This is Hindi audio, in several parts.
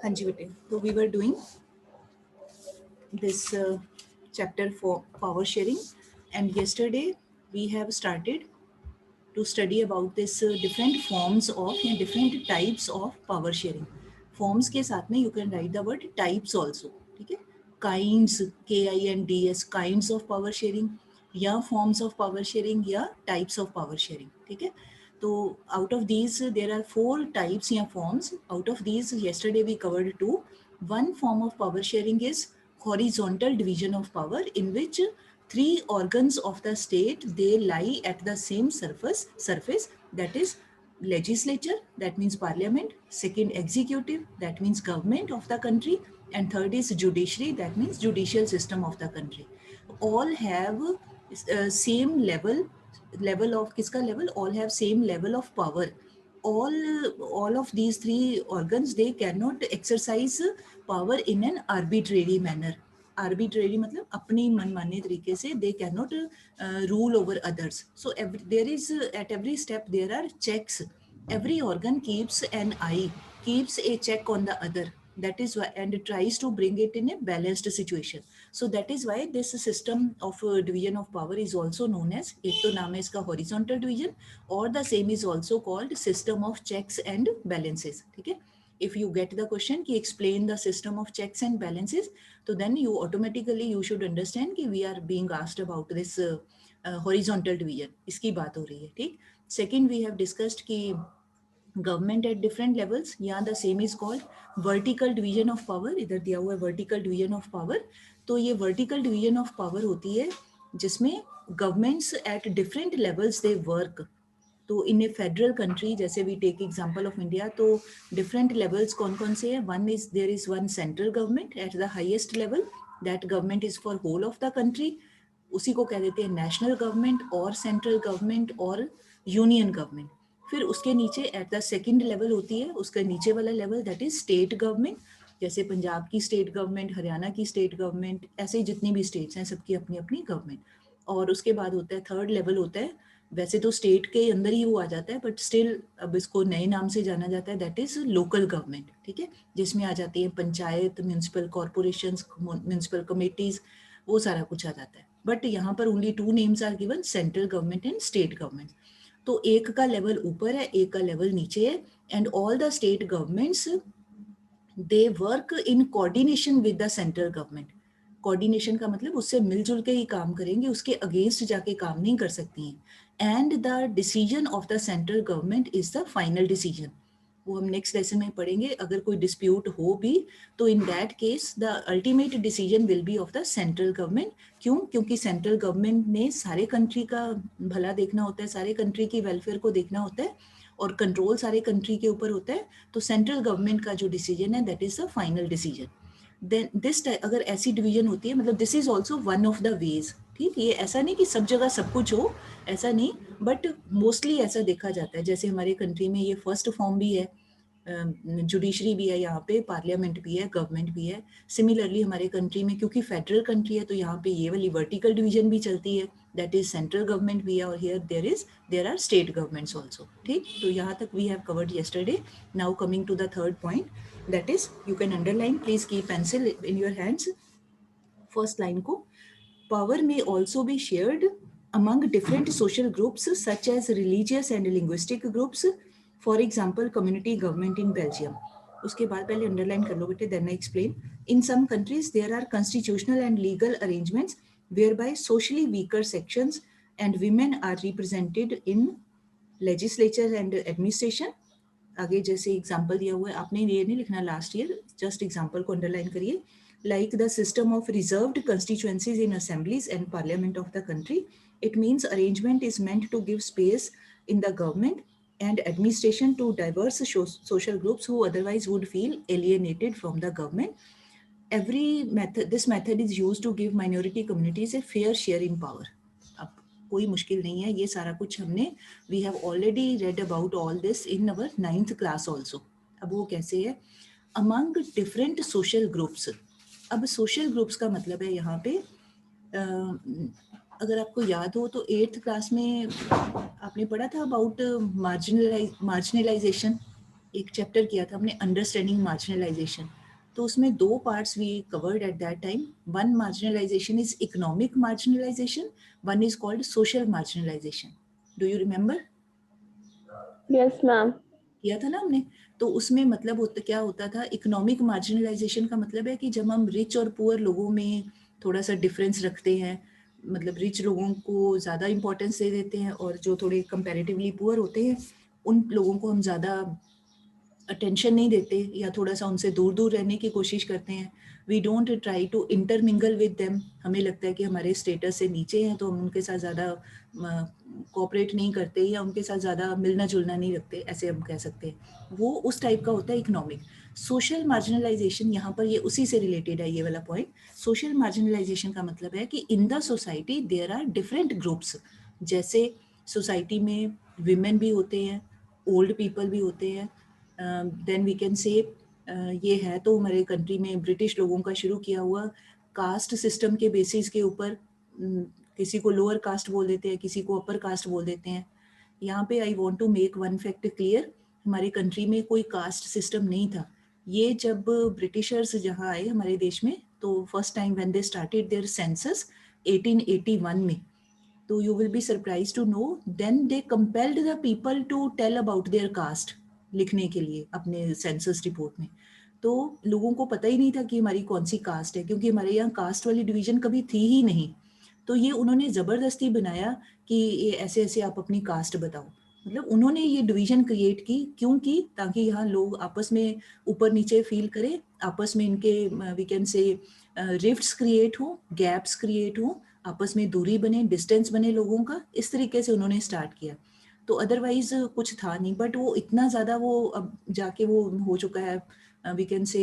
हाँ जी बेटे, तो we were doing this chapter for power sharing, and yesterday we have started to study about this different forms of या different types of power sharing. Forms के साथ में you can write the word types also, ठीक है? Kinds, KINDS, kinds of power sharing या forms of power sharing या types of power sharing, ठीक है? तो out of these there are 4 types या forms. Out of these yesterday we covered 2. One form of power sharing is horizontal division of power, in which 3 organs of the state, they lie at the same surface, that is legislature, that means parliament, second executive, that means government of the country, and third is judiciary, that means judicial system of the country. All have same level of किसका level, all have same level of power. All of these 3 organs, they cannot exercise power in an arbitrary manner. Arbitrary मतलब अपनी मनमाने तरीके से they cannot rule over others. So there is at every step there are checks. Every organ keeps an eye, keeps a check on the other. That is why, and tries to bring it in a balanced situation. So that is why this system of division of power is also known as, एक तो नाम है इसका horizontal division, or the same is also called system of checks and balances. ठीक है? If you get the question कि explain the system of checks and balances, तो then you automatically you should understand कि we are being asked about this horizontal division. इसकी बात हो रही है, ठीक? Second, we have discussed कि गवर्नमेंट एट डिफरेंट लेवल्स, यहाँ the same is called vertical division of power. इधर दिया हुआ है वर्टिकल डिवीजन ऑफ पावर. तो ये वर्टिकल डिवीजन ऑफ पावर होती है जिसमें governments at different levels they work. तो इन ए फेडरल कंट्री, जैसे we take example of India, तो डिफरेंट लेवल्स कौन कौन से हैं? One is there is one central government at the highest level, that government is for whole of the country. उसी को कह देते हैं नेशनल गवर्नमेंट और सेंट्रल गवर्नमेंट और यूनियन गवर्नमेंट. फिर उसके नीचे एट द सेकंड लेवल होती है, उसका नीचे वाला level, that is state government. जैसे पंजाब की स्टेट गवर्नमेंट, हरियाणा की स्टेट गवर्नमेंट, ऐसे जितनी भी स्टेट्स हैं सबकी अपनी अपनी गवर्नमेंट. और उसके बाद होता है थर्ड लेवल होता है, वैसे तो स्टेट के अंदर ही वो आ जाता है, बट स्टिल अब इसको नए नाम से जाना जाता है, दैट इज लोकल गवर्नमेंट. ठीक है, जिसमें आ जाती है panchayat, municipal corporation, municipal committees, वो सारा कुछ आ जाता है. बट यहाँ पर only 2 names are given, central government and state government. तो एक का लेवल ऊपर है, एक का लेवल नीचे है. And all the state governments they work in coordination with the central government. Coordination का मतलब उससे मिलजुल के ही काम करेंगे, उसके अगेंस्ट जाके काम नहीं कर सकती हैं. And the decision of the central government is the final decision. वो हम नेक्स्ट लेसन में पढ़ेंगे. अगर कोई डिस्प्यूट हो भी तो इन that case the ultimate decision will be of the central government. क्यों? क्योंकि सेंट्रल गवर्नमेंट ने सारे कंट्री का भला देखना होता है, सारे कंट्री की वेलफेयर को देखना होता है, और कंट्रोल सारे कंट्री के ऊपर होता है. तो सेंट्रल गवर्नमेंट का जो डिसीजन है that is the final decision. Then this अगर ऐसी डिवीजन होती है, मतलब this is also one of the ways. ठीक, ये ऐसा नहीं कि सब जगह सब कुछ हो, ऐसा नहीं, बट मोस्टली ऐसा देखा जाता है. जैसे हमारे कंट्री में ये फर्स्ट फॉर्म भी है, जुडिशरी भी है, यहाँ पे पार्लियामेंट भी है, गवर्नमेंट भी है. सिमिलरली हमारे कंट्री में क्योंकि फेडरल कंट्री है तो यहाँ पे ये वाली वर्टिकल डिवीजन भी चलती है, दैट इज सेंट्रल गवर्नमेंट भी है, और here there are state governments also. ठीक, तो यहाँ तक we have covered yesterday. Now coming to the third point, that is, you can underline, please keep pencil in your hands. First line को, power may also be shared among different social groups such as religious and linguistic groups, for example community government in Belgium. उसके बाद पहले अंडरलाइन कर लो बेटे, then I explain. In some countries there are constitutional and legal arrangements whereby socially weaker sections and women are represented in legislature and administration. आगे जैसे एग्जाम्पल दिया हुआ है, आपने ये नहीं लिखना लास्ट ईयर, जस्ट एग्जाम्पल को अंडरलाइन करिए. Like the system of reserved constituencies in assemblies and parliament of the country, it means arrangement is meant to give space in the government and administration to diverse social groups who otherwise would feel alienated from the government. This method is used to give minority communities a fair share in power. अब कोई मुश्किल नहीं है, ये सारा कुछ हमने, we have already read about all this in our 9th class also. अब वो कैसे है? Among different social groups. अब सोशल ग्रुप्स का मतलब है यहाँ पे, अगर आपको याद हो तो 8th क्लास में आपने पढ़ा था अबाउट मार्जिनलाइजेशन. एक चैप्टर किया था हमने, अंडरस्टैंडिंग मार्जिनलाइजेशन। तो उसमें 2 parts we covered at that time. One marginalisation is economic marginalisation, one is called social marginalisation. Do you remember? Yes ma'am. किया था ना हमने। तो उसमें मतलब क्या होता था, इकोनॉमिक मार्जिनलाइजेशन का मतलब है कि जब हम रिच और पुअर लोगों में थोड़ा सा डिफरेंस रखते हैं, मतलब रिच लोगों को ज़्यादा इंपॉर्टेंस दे देते हैं और जो थोड़े कंपैरेटिवली पुअर होते हैं उन लोगों को हम ज़्यादा अटेंशन नहीं देते या थोड़ा सा उनसे दूर दूर रहने की कोशिश करते हैं। We don't try to intermingle with them. हमें लगता है कि हमारे स्टेटस से नीचे हैं तो हम उनके साथ ज़्यादा कोऑपरेट नहीं करते या उनके साथ ज़्यादा मिलना जुलना नहीं रखते, ऐसे हम कह सकते हैं। वो उस टाइप का होता है इकोनॉमिक। सोशल मार्जिनलाइजेशन यहाँ पर ये उसी से रिलेटेड है, ये वाला पॉइंट। सोशल मार्जिनलाइजेशन का मतलब है कि in the society there are different groups. जैसे सोसाइटी में विमेन भी होते हैं, ओल्ड पीपल भी होते हैं, देन वी कैन से ये है तो हमारे कंट्री में ब्रिटिश लोगों का शुरू किया हुआ कास्ट सिस्टम के बेसिस के ऊपर, किसी को लोअर कास्ट बोल देते हैं, किसी को अपर कास्ट बोल देते हैं। यहाँ पे I want to make one fact clear, हमारी कंट्री में कोई कास्ट सिस्टम नहीं था। ये जब ब्रिटिशर्स जहाँ आए हमारे देश में तो first time when they started their census 1881 में, तो you will be surprised to know then they compelled the people to tell about their caste लिखने के लिए अपने सेंसस रिपोर्ट में। तो लोगों को पता ही नहीं था कि हमारी कौन सी कास्ट है, क्योंकि हमारे यहाँ कास्ट वाली डिवीजन कभी थी ही नहीं। तो ये उन्होंने ज़बरदस्ती बनाया कि ये ऐसे ऐसे आप अपनी कास्ट बताओ। मतलब उन्होंने ये डिवीजन क्रिएट की, क्यों की? ताकि यहाँ लोग आपस में ऊपर नीचे फील करें, आपस में इनके we can say rifts create हो, गैप्स क्रिएट हो, आपस में दूरी बने, डिस्टेंस बने लोगों का। इस तरीके से उन्होंने स्टार्ट किया। तो अदरवाइज कुछ था नहीं, बट वो इतना ज़्यादा वो अब जाके वो हो चुका है, वी कैन से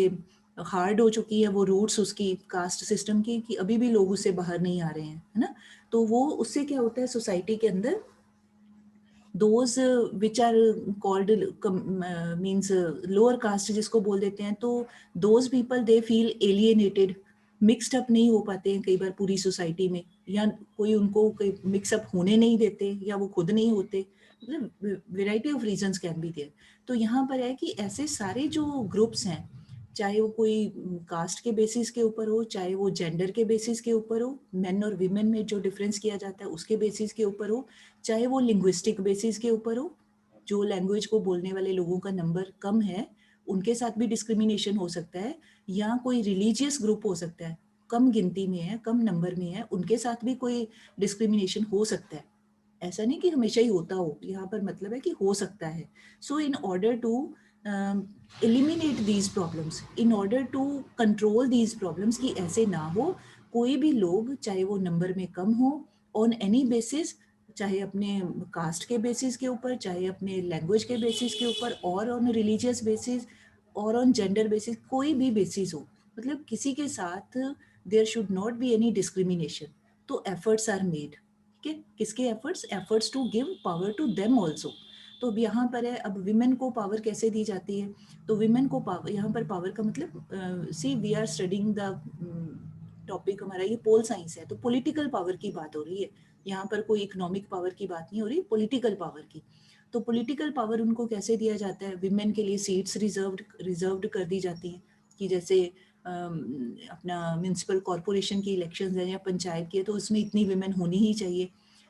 हार्ड हो चुकी है वो रूट्स उसकी कास्ट सिस्टम की, कि अभी भी लोग उससे बाहर नहीं आ रहे हैं, है ना। तो वो उससे क्या होता है सोसाइटी के अंदर, those which are called means lower caste जिसको बोल देते हैं, तो those people they feel alienated, mixed up नहीं हो पाते हैं कई बार पूरी सोसाइटी में, या कोई उनको मिक्स अप होने नहीं देते या वो खुद नहीं होते, मतलब variety of reasons can be there. तो यहाँ पर है कि ऐसे सारे जो ग्रुप्स हैं, चाहे वो कोई कास्ट के बेसिस के ऊपर हो, चाहे वो जेंडर के बेसिस के ऊपर हो, मेन और वीमेन में जो डिफरेंस किया जाता है उसके बेसिस के ऊपर हो, चाहे वो लिंग्विस्टिक बेसिस के ऊपर हो, जो लैंग्वेज को बोलने वाले लोगों का नंबर कम है उनके साथ भी डिस्क्रिमिनेशन हो सकता है, या कोई रिलीजियस ग्रुप हो सकता है, कम गिनती में है, कम नंबर में है, उनके साथ भी कोई डिस्क्रिमिनेशन हो सकता है। ऐसा नहीं कि हमेशा ही होता हो, यहाँ पर मतलब है कि हो सकता है। So in order to eliminate these problems, in order to control these problems, कि ऐसे ना हो, कोई भी लोग चाहे वो नंबर में कम हो, ऑन एनी बेसिस, चाहे अपने कास्ट के बेसिस के ऊपर, चाहे अपने लैंग्वेज के बेसिस के ऊपर, और ऑन रिलीजियस बेसिस, और ऑन जेंडर बेसिस, कोई भी बेसिस हो, मतलब किसी के साथ there should not be any discrimination. तो एफर्ट्स आर मेड। ठीक है, किसके efforts? Efforts to give power to them also. तो अब यहाँ पर है, अब विमेन को पावर कैसे दी जाती है? तो विमेन को पावर, यहाँ पर पावर का मतलब, see we are studying the topic, हमारा ये पोल साइंस है, तो पॉलिटिकल पावर की बात हो रही है यहाँ पर, कोई इकोनॉमिक पावर की बात नहीं हो रही, पॉलिटिकल पावर की। तो पॉलिटिकल पावर उनको कैसे दिया जाता है? विमेन के लिए सीट्स रिजर्व्ड कर दी जाती हैं, कि जैसे अपना म्यूनसिपल कॉरपोरेशन की इलेक्शंस है या पंचायत की है तो उसमें इतनी विमेन होनी ही चाहिए,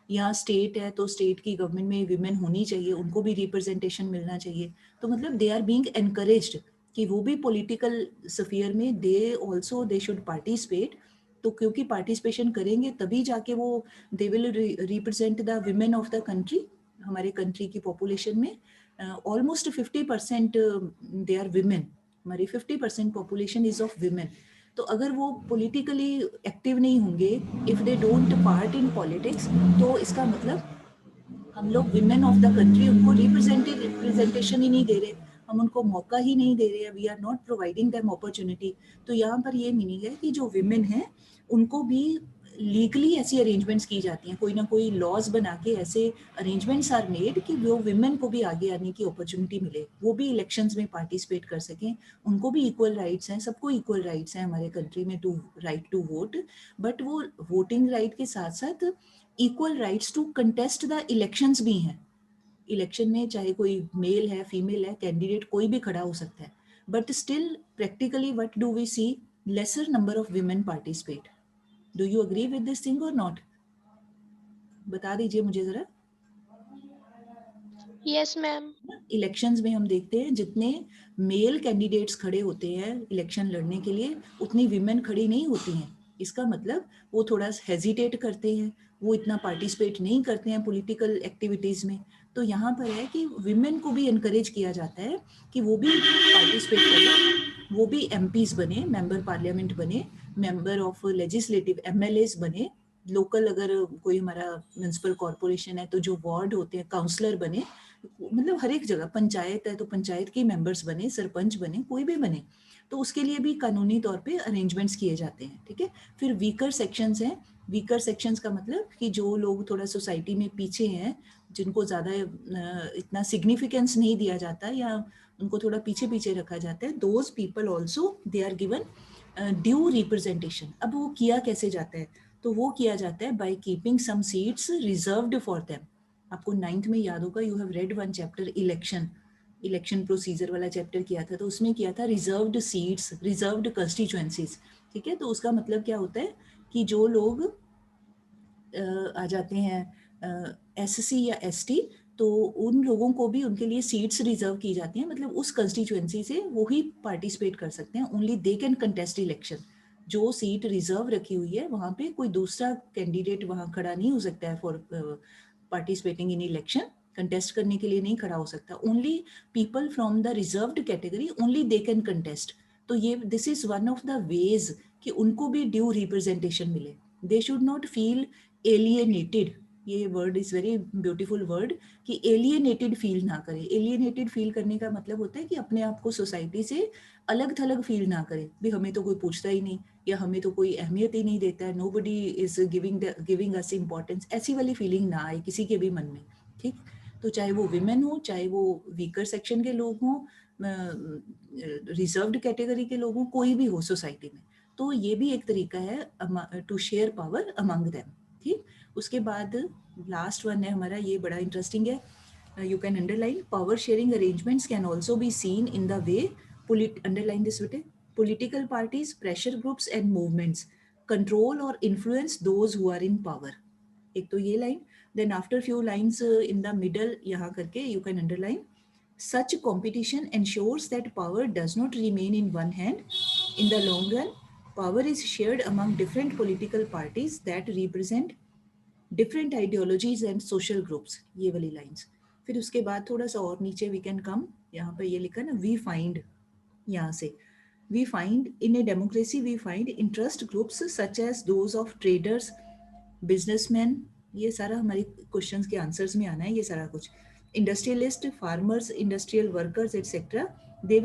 या स्टेट है तो स्टेट की गवर्नमेंट में विमेन होनी चाहिए, उनको भी रिप्रेजेंटेशन मिलना चाहिए। तो मतलब दे आर बीइंग एनकरेज्ड कि वो भी पॉलिटिकल स्फीयर में they also they should participate. तो क्योंकि पार्टिसिपेशन करेंगे तभी जाके वो they will represent the women of the country. हमारे कंट्री की पॉपुलेशन में ऑलमोस्ट 50% दे आर विमेन, हमारी 50% पॉपुलेशन इज ऑफ विमेन। तो अगर वो पॉलिटिकली एक्टिव नहीं होंगे, if they don't part in politics, तो इसका मतलब हम लोग विमेन ऑफ द कंट्री उनको रिप्रेजेंटेशन ही नहीं दे रहे, हम उनको मौका ही नहीं दे रहे, we are not providing them opportunity. तो यहाँ पर ये मीनिंग है कि जो विमेन है उनको भी लीगली ऐसी अरेंजमेंट्स की जाती हैं, कोई ना कोई लॉज बना के ऐसे अरेंजमेंट्स आर मेड कि वो विमेन को भी आगे आने की अपॉर्चुनिटी मिले, वो भी इलेक्शंस में पार्टिसिपेट कर सकें, उनको भी इक्वल राइट्स हैं, सबको इक्वल राइट्स हैं हमारे कंट्री में to right to vote. But वो वोटिंग राइट के साथ साथ equal rights to contest the elections भी हैं। इलेक्शन में चाहे कोई मेल है, फीमेल है, कैंडिडेट कोई भी खड़ा हो सकता है, but still practically what do we see, lesser number of women participate. Do you agree with this thing और नॉट? बता दीजिए मुझे जरा. Yes ma'am. इलेक्शंस में हम देखते हैं जितने मेल कैंडिडेट्स खड़े होते हैं इलेक्शन लड़ने के लिए, उतनी विमेन खड़ी नहीं होती हैं. इसका मतलब वो थोड़ा हेजिटेट करते हैं, वो इतना पार्टिसिपेट नहीं करते हैं पॉलिटिकल एक्टिविटीज़ में. तो यहाँ पर है कि विमेन को भी इनकरेज किया जाता है कि वो भी पार्टिसिपेट करें, वो भी एमपीज बने, मेंबर पार्लियामेंट बने, मेंबर ऑफ लेजिस्लेटिव एमएलएस बने, लोकल अगर कोई हमारा म्यूनसिपल कॉरपोरेशन है तो जो वार्ड होते हैं काउंसलर बने, मतलब हर एक जगह पंचायत है तो पंचायत के मेंबर्स बने, सरपंच बने, कोई भी बने. तो उसके लिए भी कानूनी तौर पे अरेंजमेंट्स किए जाते हैं. ठीक है. फिर वीकर सेक्शंस हैं. वीकर सेक्शंस का मतलब कि जो लोग थोड़ा सोसाइटी में पीछे हैं, जिनको ज़्यादा इतना सिग्निफिकेंस नहीं दिया जाता या उनको थोड़ा पीछे पीछे रखा जाता है, those people also they are given due representation. अब वो किया कैसे जाता है? तो वो किया जाता है by keeping some seats reserved for them. आपको 9th में याद होगा, you have read one chapter election procedure वाला चैप्टर किया था, तो उसमें किया था रिजर्व्ड सीट्स, रिजर्व्ड कंस्टिट्यूएंसीज. ठीक है. तो उसका मतलब क्या होता है कि जो लोग आ जाते हैं एससी या एसटी, तो उन लोगों को भी उनके लिए सीट्स रिजर्व की जाती हैं. मतलब उस कंस्टिट्यूएंसी से वो ही पार्टिसिपेट कर सकते हैं. Only they can contest election. जो सीट रिजर्व रखी हुई है वहाँ पे कोई दूसरा कैंडिडेट वहाँ खड़ा नहीं हो सकता है for participating in election. Contest करने के लिए नहीं खड़ा हो सकता. Only people from the reserved category, only they can contest. तो ये this is one of the ways कि उनको भी ड्यू रिप्रेजेंटेशन मिले. They should not feel alienated. ये word is very beautiful word कि एलिएनेटेड फील ना करें. एलिएनेटेड फील करने का मतलब होता है कि अपने आप को सोसाइटी से अलग थलग फील ना करें. भी हमें तो कोई पूछता ही नहीं, या हमें तो कोई अहमियत ही नहीं देता है, nobody is giving us importance. ऐसी वाली फीलिंग ना आए किसी के भी मन में. ठीक. तो चाहे वो विमेन हो, चाहे वो वीकर सेक्शन के लोग हों, रिजर्व्ड कैटेगरी के लोग हों, कोई भी हो सोसाइटी में, तो ये भी एक तरीका है to share power among them. ठीक. उसके बाद लास्ट वन है हमारा, ये बड़ा इंटरेस्टिंग है. You can underline power sharing arrangements can also be seen in the way, underline this बेटे, political parties, pressure groups and movements control or influence those who are in power. एक तो ये line. then after few lines in the middle यहाँ करके you can underline, such competition ensures that power does not remain in one hand. In the long run, power is shared among different political parties that represent different ideologies and social groups. ये वाली लाइन्स. फिर उसके बाद थोड़ा सा और नीचे we can come, यहाँ पर ये लिखा ना, we find, यहाँ से we find in a democracy we find interest groups such as those of traders, businessmen, ये सारा हमारे क्वेश्चंस के आंसर्स में आना है ये सारा कुछ. Industrialist, farmers, industrial workers etcetera, they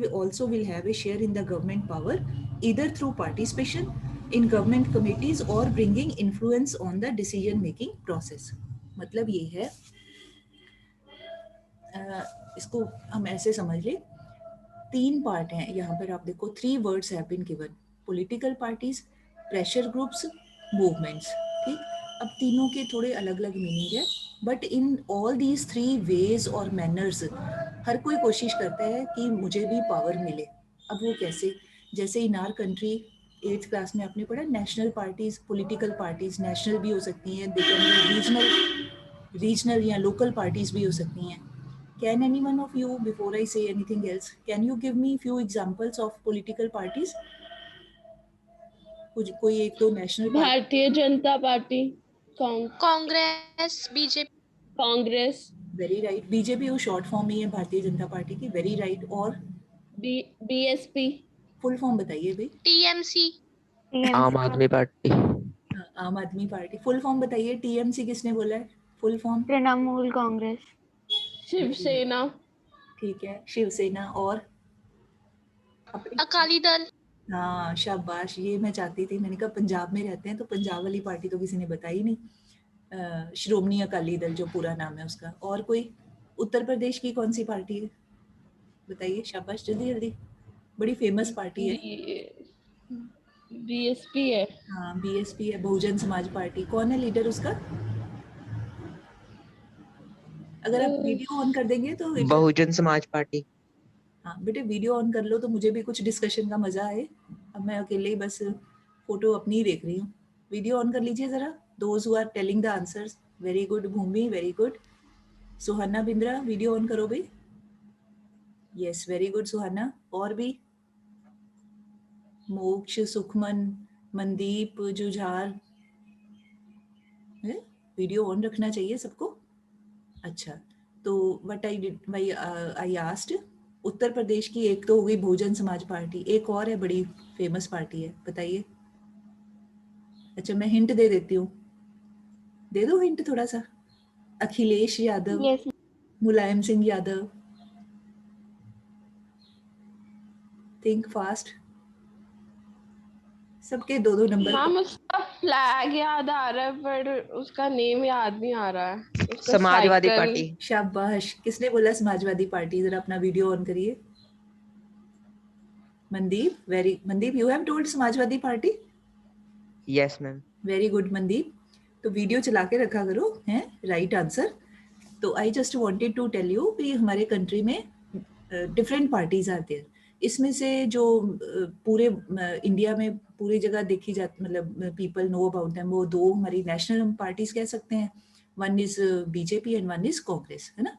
also will have a share in the government power either through participation in government committees or bringing influence on the decision making process. मतलब ये है, इसको हम ऐसे समझ ले, 3 पार्ट हैं यहाँ पर. आप देखो 3 words have been given, political parties, pressure groups, movements. ठीक. अब तीनों के थोड़े अलग अलग मीनिंग है, but in all these 3 ways और मैनर्स हर कोई कोशिश करता है कि मुझे भी पावर मिले. अब वो कैसे? जैसे in our country 8th class में आपने पढ़ा, national parties, political parties national भी हो सकती हैं, दे कैन बी रीजनल या लोकल पार्टीज भी हो सकती हैं. Can any one of you, before I say anything else, can you give me few examples of political parties? कुछ कोई एक तो national party. Bharatiya Janata party, Congress, BJP. Congress, very right. BJP वो शॉर्ट फॉर्म ही है भारतीय जनता पार्टी की. Very right. और बीएसपी, फुल फॉर्म बताइए भाई. TMC. Aam Aadmi party. Aam Aadmi party. Full form बताइए. टीएमसी किसने बोला है? Full form. तृणमूल कांग्रेस. शिवसेना. ठीक है, शिवसेना. और अकाली दल. हाँ शाबाश, ये मैं चाहती थी. मैंने कहा पंजाब में रहते हैं तो पंजाब वाली पार्टी तो किसी ने बताई नहीं. श्रोमणी अकाली दल जो पूरा नाम है उसका. और कोई उत्तर प्रदेश की कौन सी पार्टी है बताइए. शाबाश, जल्दी जल्दी. बड़ी फेमस पार्टी है. बीएसपी है. हाँ बीएसपी है, बहुजन समाज पार्टी. कौन है लीडर उसका? अगर आप वीडियो ऑन कर देंगे तो बहुजन समाज पार्टी। हाँ बेटे, वीडियो ऑन कर लो तो मुझे भी कुछ डिस्कशन का मजा आए। अब मैं अकेले ही बस फोटो अपनी ही देख रही हूँ। वीडियो ऑन कर लीजिए जरा, those who are telling the answers. Very good Bhumi, very good. Suhana Bindra, video on करो भाई। Yes, very good Suhana. और भी? मोक्ष, सुखमन, मनदीप, जुझार, वीडियो ऑन रखना चाहिए सबको। अच्छा, तो what I asked, Uttar Pradesh की एक तो हो गई बहुजन समाज पार्टी, एक और है बड़ी फेमस पार्टी है, बताइए। अच्छा, मैं हिंट दे देती हूँ, दे दो हिंट थोड़ा सा। Akhilesh Yadav, Yes. Mulayam Singh Yadav. Think fast, सबके दो दो नंबर। मैम उसका फ्लैग याद आ रहा है पर उसका नेम याद नहीं आ रहा है। उसका समाजवादी साइकिल। पार्टी। शाबाश, किसने बोला समाजवादी पार्टी? जरा अपना वीडियो ऑन करिए। Mandeep, Mandeep, you have told Samajwadi party. Yes ma'am. Very good Mandeep. तो वीडियो चला के रखा करो, हैं? Right answer. तो I just wanted to tell you कि हमारे कंट्री में डिफरेंट पार्टीज आती है। इसमें से जो पूरे इंडिया में पूरी जगह देखी जाती, मतलब पीपल नो अबाउट देम, वो दो हमारी नेशनल पार्टीज कह सकते हैं। One is BJP and one is Congress, है ना।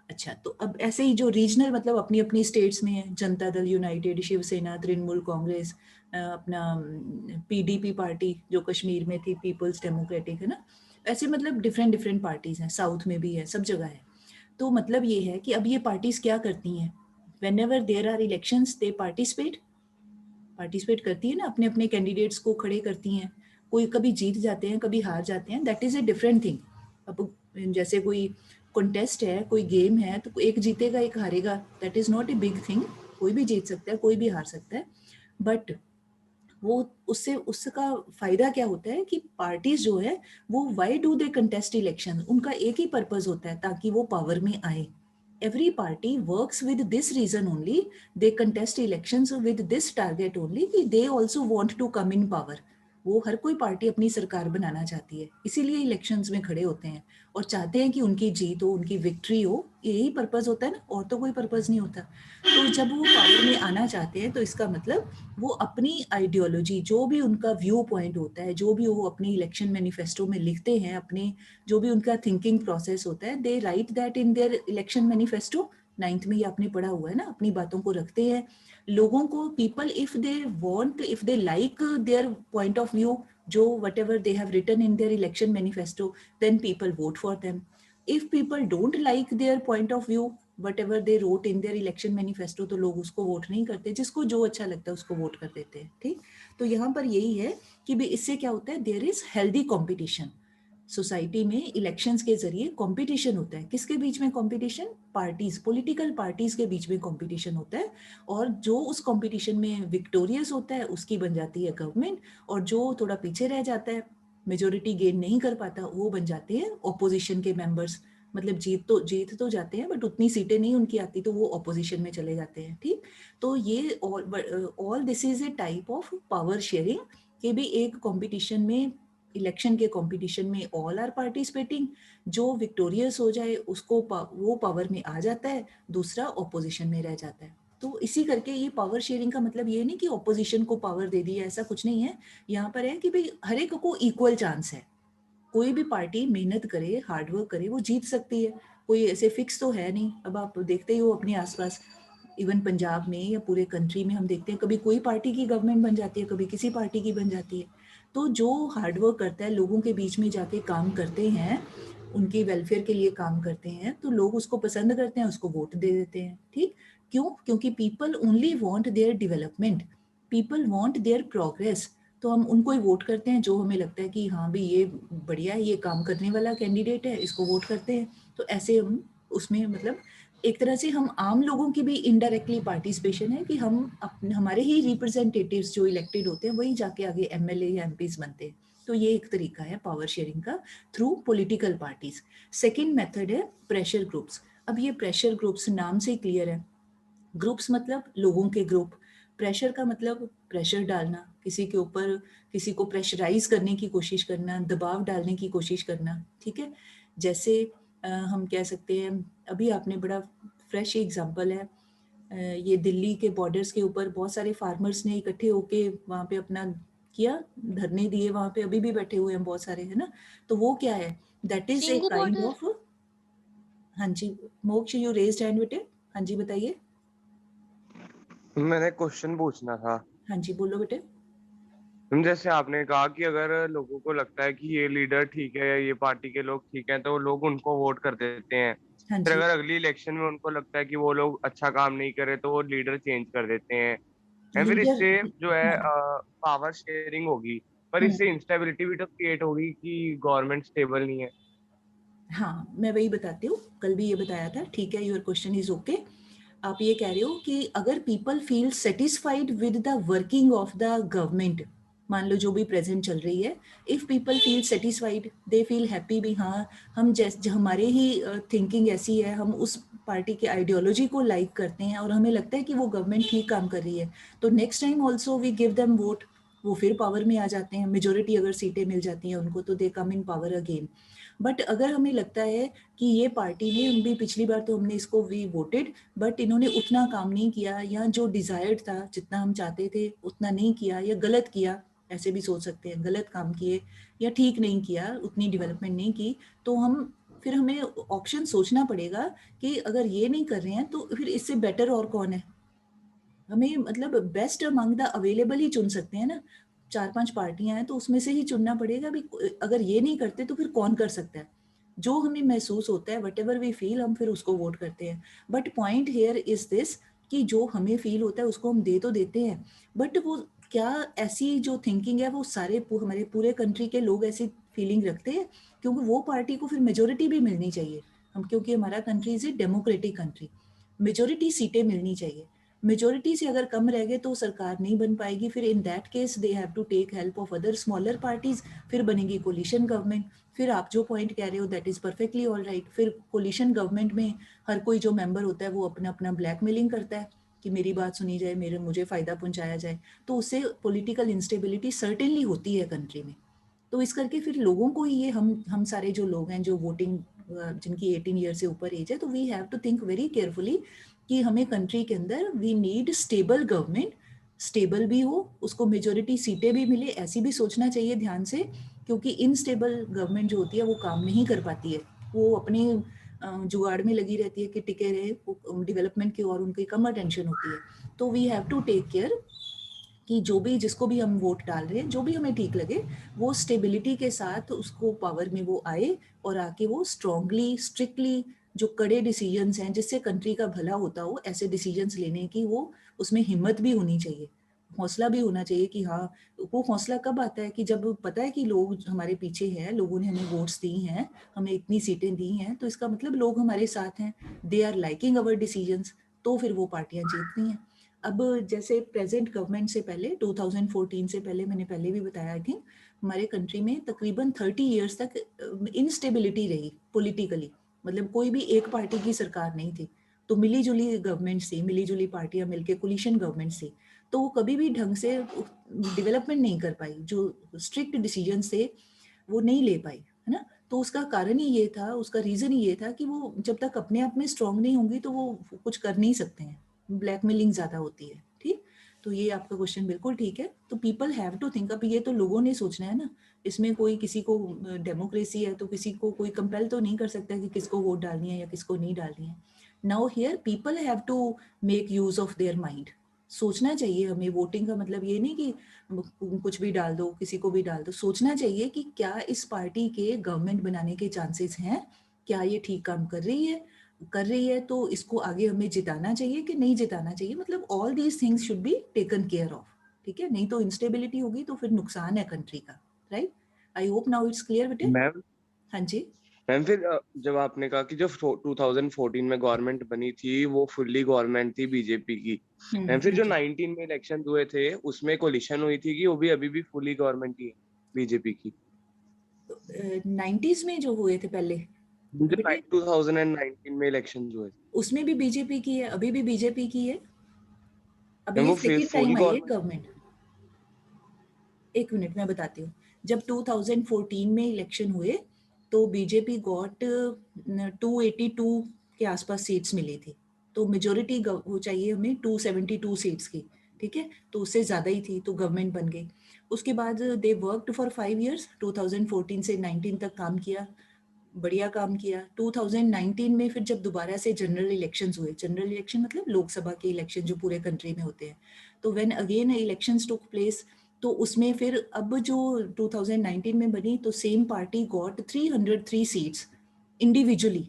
अच्छा, तो अब ऐसे ही जो रीजनल, मतलब अपनी अपनी स्टेट्स में है, जनता दल यूनाइटेड, शिवसेना, तृणमूल कांग्रेस, अपना पीडीपी पार्टी जो कश्मीर में थी, पीपल्स डेमोक्रेटिक, है ना। ऐसे मतलब डिफरेंट डिफरेंट पार्टीज हैं, साउथ में भी है, सब जगह है। तो मतलब ये है कि अब ये पार्टीज क्या करती हैं, whenever there are elections they participate करती है ना, अपने अपने कैंडिडेट्स को खड़े करती हैं। कोई कभी जीत जाते हैं, कभी हार जाते हैं, that is a different thing. अब जैसे कोई कॉन्टेस्ट है, कोई गेम है, तो एक जीतेगा एक हारेगा, that is not a big thing. कोई भी जीत सकता है, कोई भी हार सकता है। बट वो उससे उसका फायदा क्या होता है कि पार्टीज जो है वो why do they contest election, उनका एक ही पर्पस होता है, ताकि वो पावर में आए। Every party works with this reason only, they contest elections with this target only कि they also want to come in power. वो हर कोई पार्टी अपनी सरकार बनाना चाहती है, इसीलिए इलेक्शंस में खड़े होते हैं और चाहते हैं कि उनकी जीत हो, उनकी विक्ट्री हो। यही पर्पस होता है ना, और तो कोई पर्पस नहीं होता। तो जब वो पावर में आना चाहते हैं तो इसका मतलब वो अपनी आइडियोलॉजी, जो भी उनका व्यू पॉइंट होता है, जो भी वो अपने इलेक्शन मैनिफेस्टो में लिखते हैं, अपने जो भी उनका थिंकिंग प्रोसेस होता है, they write that in their election manifesto. 9th में ये आपने पढ़ा हुआ है ना, अपनी बातों को रखते हैं लोगों को। People if they want, if they like their point of view, जो whatever they have written in their election manifesto, then people vote for them. If people don't like their point of view, whatever they wrote in their election manifesto, तो लोग उसको वोट नहीं करते, जिसको जो अच्छा लगता है उसको वोट कर देते हैं। ठीक, तो यहाँ पर यही है कि भी इससे क्या होता है, there is healthy competition. Society में इलेक्शंस के जरिए कंपटीशन होता है। किसके बीच में कंपटीशन? पार्टीज, पॉलिटिकल पार्टीज के बीच में कंपटीशन होता है। और जो उस कंपटीशन में विक्टोरियस होता है उसकी बन जाती है गवर्नमेंट, और जो थोड़ा पीछे रह जाता है, मेजोरिटी गेन नहीं कर पाता, वो बन जाते हैं ऑपोजिशन के मेंबर्स। मतलब जीत तो जाते हैं बट उतनी सीटें नहीं उनकी आती, तो वो ऑपोजिशन में चले जाते हैं। ठीक, तो ये all this is a type of power sharing, कि भी एक कंपटीशन में, इलेक्शन के कंपटीशन में ऑल आर पार्टिसिपेटिंग। जो विक्टोरियस हो जाए उसको वो पावर में आ जाता है, दूसरा ऑपोजिशन में रह जाता है। तो इसी करके ये पावर शेयरिंग का मतलब ये नहीं कि ऑपोजिशन को पावर दे दी है, ऐसा कुछ नहीं है। यहाँ पर है कि भाई हर एक को इक्वल चांस है। कोई भी पार्टी मेहनत करे, हार्डवर्क करे, वो जीत सकती है। कोई ऐसे फिक्स तो है नहीं। अब आप देखते ही हो अपने आसपास, इवन पंजाब में या पूरे कंट्री में हम देखते हैं, कभी कोई पार्टी की गवर्नमेंट बन जाती है, कभी किसी पार्टी की बन जाती है। तो जो हार्डवर्क करता है, लोगों के बीच में जाके काम करते हैं, उनके वेलफेयर के लिए काम करते हैं, तो लोग उसको पसंद करते हैं, उसको वोट दे देते हैं। ठीक, क्यों? क्योंकि people only want their development, people want there progress. तो हम उनको ही वोट करते हैं जो हमें लगता है कि हाँ भाई ये बढ़िया है, ये काम करने वाला कैंडिडेट है, इसको वोट करते हैं। तो ऐसे हम उसमें, मतलब एक तरह से हम आम लोगों की भी इनडायरेक्टली पार्टिसिपेशन है, कि हम अपने, हमारे ही रिप्रेजेंटेटिव्स जो इलेक्टेड होते हैं वही जाके आगे एमएलए या एमपीज बनते हैं। तो ये एक तरीका है पावर शेयरिंग का, through political parties. Second method है प्रेशर ग्रुप्स। अब ये प्रेशर ग्रुप्स नाम से क्लियर है, ग्रुप्स मतलब लोगों के ग्रुप। प्रेशर का मतलब प्रेशर डालना किसी के ऊपर, किसी को प्रेशराइज करने की कोशिश करना, दबाव डालने की कोशिश करना। ठीक है, जैसे हम कह सकते हैं अभी आपने बड़ा फ्रेश एग्जांपल है, ये दिल्ली के बॉर्डर्स के ऊपर बहुत सारे फार्मर्स ने इकट्ठे होके वहाँ पे अपना किया, धरने दिए, वहाँ पे अभी भी बैठे हुए हैं बहुत सारे, है ना। तो वो क्या है, that is a Singhu kind border. Of. हाँ जी, मोक्ष यू रेज्ड हैंड बेटे, हाँ जी बताइए। मैंने क्वेश्चन पूछना था। हाँ जी बोलो बेटे। जैसे आपने कहा कि अगर लोगों को लगता है कि ये लीडर ठीक है या ये पार्टी के लोग ठीक हैं तो लोग उनको वोट कर देते हैं। हाँ फिर जी। अगर अगली इलेक्शन में उनको लगता है कि वो लोग अच्छा काम नहीं करे तो वो लीडर चेंज कर देते हैं। एंड फिर लीडर। इससे जो है हाँ। पावर शेयरिंग होगी, पर इससे हम्म। इंस्टेबिलिटी भी तो क्रिएट होगी कि गवर्नमेंट स्टेबल नहीं है। हाँ मैं वही बताती हूँ, कल भी ये बताया था, ठीक है, योर क्वेश्चन इज ओके। आप ये कह रहे हो कि अगर people feel satisfied with the working of the government, मान लो जो भी प्रेजेंट चल रही है, if people feel satisfied, they feel happy भी, हाँ हम जैसे हमारे ही थिंकिंग ऐसी है, हम उस पार्टी के आइडियोलॉजी को लाइक करते हैं और हमें लगता है कि वो गवर्नमेंट ठीक काम कर रही है, तो next time also we give them vote, वो फिर पावर में आ जाते हैं, मेजोरिटी अगर सीटें मिल जाती हैं उनको तो दे कम इन पावर अगेन। बट अगर हमें लगता है कि ये पार्टी ने, हम भी पिछली बार तो हमने इसको वी वोटेड, बट इन्होंने उतना काम नहीं किया, या जो डिजायर्ड था जितना हम चाहते थे उतना नहीं किया, या गलत किया, ऐसे भी सोच सकते हैं, गलत काम किए या ठीक नहीं किया, उतनी डेवलपमेंट नहीं की, तो हम फिर हमें ऑप्शन सोचना पड़ेगा कि अगर ये नहीं कर रहे हैं तो फिर इससे बेटर और कौन है। हमें मतलब बेस्ट अमंग द अवेलेबल ही चुन सकते हैं ना, 4-5 पार्टियां हैं तो उसमें से ही चुनना पड़ेगा भी, अगर ये नहीं करते तो फिर कौन कर सकता है। जो हमें महसूस होता है, वट एवर वी फील, हम फिर उसको वोट करते हैं। But point here is this कि जो हमें फील होता है उसको हम दे तो देते हैं, बट वो क्या ऐसी जो थिंकिंग है वो सारे हमारे पूरे कंट्री के लोग ऐसी फीलिंग रखते हैं, क्योंकि वो पार्टी को फिर मेजोरिटी भी मिलनी चाहिए। हम क्योंकि हमारा country is a democratic country, majority सीटें मिलनी चाहिए। मेजोरिटी से अगर कम रह गए तो सरकार नहीं बन पाएगी, फिर in that case they have to take help of other smaller parties, फिर बनेगी कोलिशन गवर्नमेंट। फिर आप जो पॉइंट कह रहे हो that is perfectly all right, फिर कोलिशन गवर्नमेंट में हर कोई जो मेंबर होता है वो अपना अपना ब्लैकमेलिंग करता है कि मेरी बात सुनी जाए, मुझे फायदा पहुंचाया जाए, तो उससे पॉलिटिकल इंस्टेबिलिटी सर्टेनली होती है कंट्री में। तो इस करके फिर लोगों को ही ये, हम सारे जो लोग हैं जो वोटिंग, जिनकी 18 ईयर से ऊपर एज है, तो we have to think very carefully कि हमें कंट्री के अंदर we need stable government, stable भी हो, उसको मेजोरिटी सीटें भी मिले, ऐसी भी सोचना चाहिए ध्यान से, क्योंकि इनस्टेबल गवर्नमेंट जो होती है वो काम नहीं कर पाती है, वो अपने जुगाड़ में लगी रहती है कि टिके रहे, डेवलपमेंट की और उनकी कम अटेंशन होती है। तो we have to take care कि जो भी, जिसको भी हम वोट डाल रहे हैं, जो भी हमें ठीक लगे, वो स्टेबिलिटी के साथ उसको पावर में वो आए, और आके वो स्ट्रांगली स्ट्रिक्टली जो कड़े डिसीजंस हैं जिससे कंट्री का भला होता हो, ऐसे डिसीजंस लेने की वो, उसमें हिम्मत भी होनी चाहिए, हौसला भी होना चाहिए कि हाँ। वो हौसला कब आता है कि जब पता है कि लोग हमारे पीछे हैं, लोगों ने हमें वोट्स दी हैं, हमें इतनी सीटें दी हैं, तो इसका मतलब लोग हमारे साथ हैं, they are liking our decisions, तो फिर वो पार्टियां जीतती हैं। अब जैसे प्रेजेंट गवर्नमेंट से पहले 2014 से पहले, मैंने पहले भी बताया आई थिंक, हमारे कंट्री में तकरीबन 30 ईयर्स तक इनस्टेबिलिटी रही पॉलिटिकली, मतलब कोई भी एक पार्टी की सरकार नहीं थी, तो मिली जुली गवर्नमेंट थी, मिली जुली पार्टियां मिलके कोलिशन गवर्नमेंट थी, तो वो कभी भी ढंग से डेवलपमेंट नहीं कर पाई, जो स्ट्रिक्ट डिसीजन थे वो नहीं ले पाई, है ना। तो उसका कारण ही ये था, उसका रीजन ही ये था कि वो जब तक अपने आप में स्ट्रांग नहीं होंगी तो वो कुछ कर नहीं सकते हैं, ब्लैकमेलिंग ज्यादा होती है, ठीक। तो ये आपका क्वेश्चन बिल्कुल ठीक है, तो पीपल हैव टू थिंक, अब ये तो लोगों ने सोचना है ना, इसमें कोई किसी को, डेमोक्रेसी है तो किसी को कोई कंपेल तो नहीं कर सकता कि किसको वोट डालनी है या किसको नहीं डालनी है। Now here people have to make use of their mind, सोचना चाहिए हमें, वोटिंग का मतलब ये नहीं कि कुछ भी डाल दो, किसी को भी डाल दो, सोचना चाहिए कि क्या इस पार्टी के गवर्नमेंट बनाने के चांसेस हैं, क्या ये ठीक काम कर रही है तो इसको आगे हमें जिताना चाहिए कि नहीं जिताना चाहिए, मतलब all these things should be taken care of, ठीक है, नहीं तो इंस्टेबिलिटी होगी तो फिर नुकसान है कंट्री का, right. I hope now it's clear बेटे। मैम हाँ जी। मैम फिर जब आपने कहा कि जो 2014 में गवर्नमेंट बनी थी वो फुल्ली गवर्नमेंट थी बीजेपी की, मैम फिर हाँ जो जी। 19 में इलेक्शन हुए थे उसमें कोलिशन हुई थी कि वो भी अभी भी फुली गवर्नमेंट ही है बीजेपी की? 90s में जो हुए थे पहले जो बेटे, 2019 में इलेक्शन हुए थे उसमें भी बीजेपी की है, अभी भी बीजेपी की है, अभी मैम ये वो सेकेंड फुली टाइम आई है गवर्नमेंट। गवर्नमेंट। एक मिनट मैं बताती हूँ, जब 2014 में इलेक्शन हुए तो बीजेपी गॉट 282 के आसपास सीट्स मिली थी, तो मेजोरिटी वो चाहिए हमें 272 सीट्स की, ठीक है, तो उससे ज़्यादा ही थी, तो गवर्नमेंट बन गई। उसके बाद दे वर्कड फॉर 5 years, 2014 से 19 तक काम किया, बढ़िया काम किया। 2019 में फिर जब दोबारा से जनरल इलेक्शंस हुए, जनरल इलेक्शन मतलब लोकसभा के इलेक्शन जो पूरे कंट्री में होते हैं, तो when again elections took place, तो उसमें फिर अब जो 2019 में बनी, तो same party got 303 seats individually,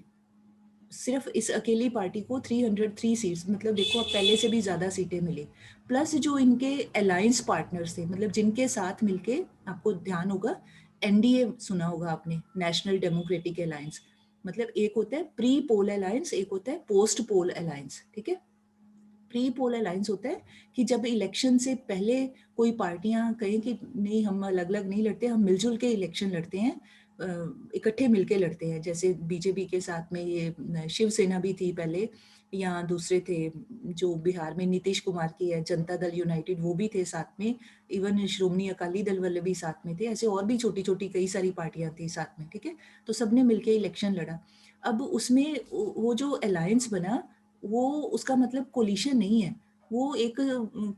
सिर्फ इस अकेली पार्टी को 303 सीट्स, मतलब देखो अब पहले से भी ज़्यादा सीटें मिली, प्लस जो इनके अलायंस पार्टनर्स थे, मतलब जिनके साथ मिलके, आपको ध्यान होगा एनडीए सुना होगा आपने, नेशनल डेमोक्रेटिक अलायंस, मतलब एक होता है प्री पोल अलायंस, एक होता है पोस्ट पोल अलायंस, ठीक है। प्री पोल अलायंस होता है कि जब इलेक्शन से पहले कोई पार्टियां कहें कि नहीं हम अलग अलग नहीं लड़ते, हम मिलजुल के इलेक्शन लड़ते हैं, इकट्ठे मिलके लड़ते हैं, जैसे बीजेपी के साथ में ये शिवसेना भी थी पहले, या दूसरे थे जो बिहार में नीतीश कुमार की है जनता दल यूनाइटेड, वो भी थे साथ में, इवन श्रोमणी अकाली दल वाले भी साथ में थे, ऐसे और भी छोटी छोटी कई सारी पार्टियां थी साथ में, ठीक है, तो सबने मिलके इलेक्शन लड़ा। अब उसमें वो जो अलायंस बना, वो उसका मतलब कोलिशन नहीं है, वो एक